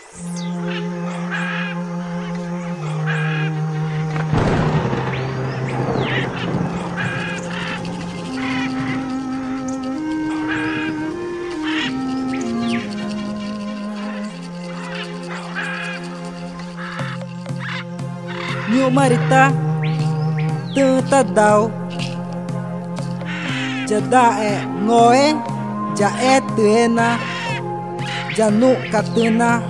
Nyu marita tenta dau jada ngoe ja tuena janu katena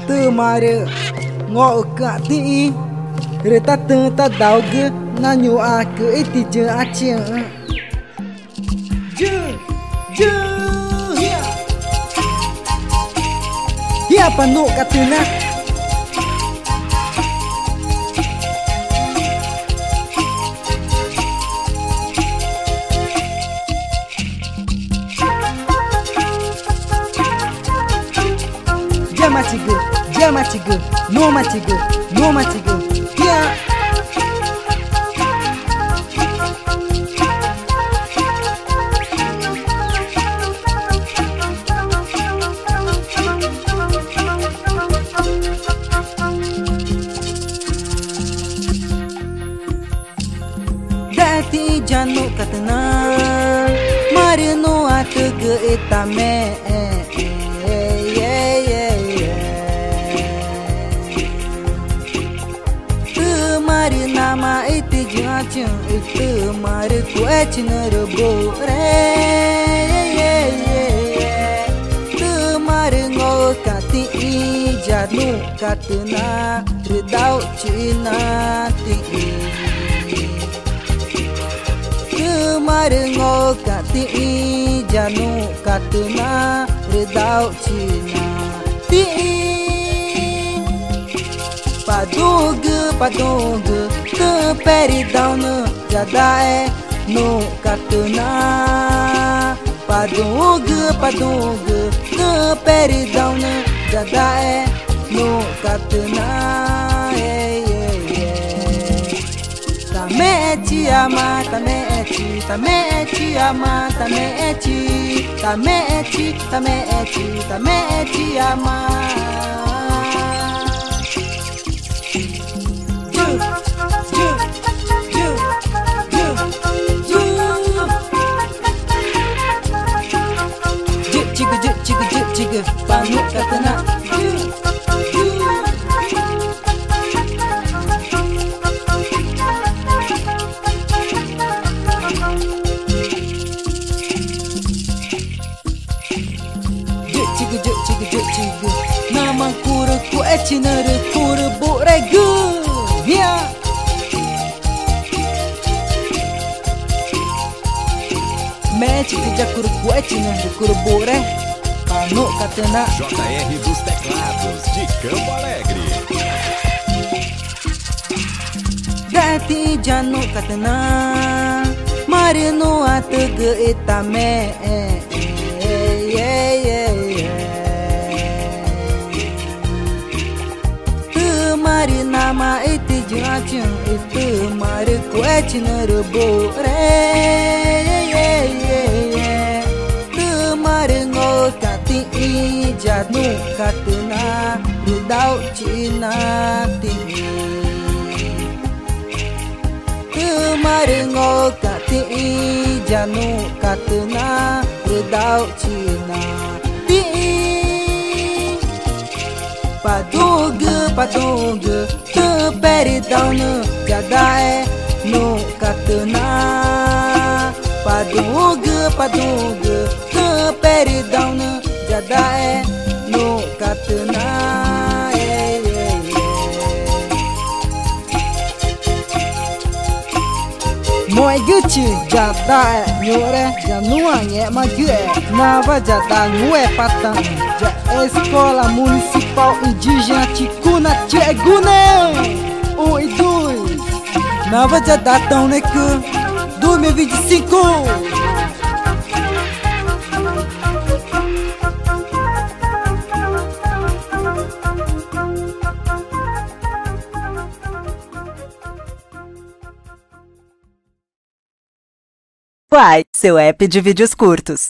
tu mare ngo ka ti reta tenta dau ge na nyu a ke iti je a che je ya panu katena Jamatiga, no matiga, yeah. Dati janu katana, marino atge etame. Nama iti jacin itu mari kue cinerbo re tu mari ngokati janu katena redau cina ti tu mari ngokati janu katena redau cina ti Padung te peridão jada no katuna Padung te peridão jada no katuna Tameti ama Jiga panu katana jiga nama kura ku echinare kura boregu ya mete que já cura ku echinare kura bore no katana JR dos teclados de Campo Alegre. Dati janu katana marino atge etame tu mari nama iti jacin itu mari kue cinerbo re janu katena redau cina ti kemarin ngokati janu katena redau cina ti padung te peridau jada no katena padung te peridau jada no katena Moi gucci jada nyore janua nye mague nava jada ngue patang ja escola municipal indígena Ticuna Tchegune e 2 nava jada tão neku 2025 Uai, seu app de vídeos curtos.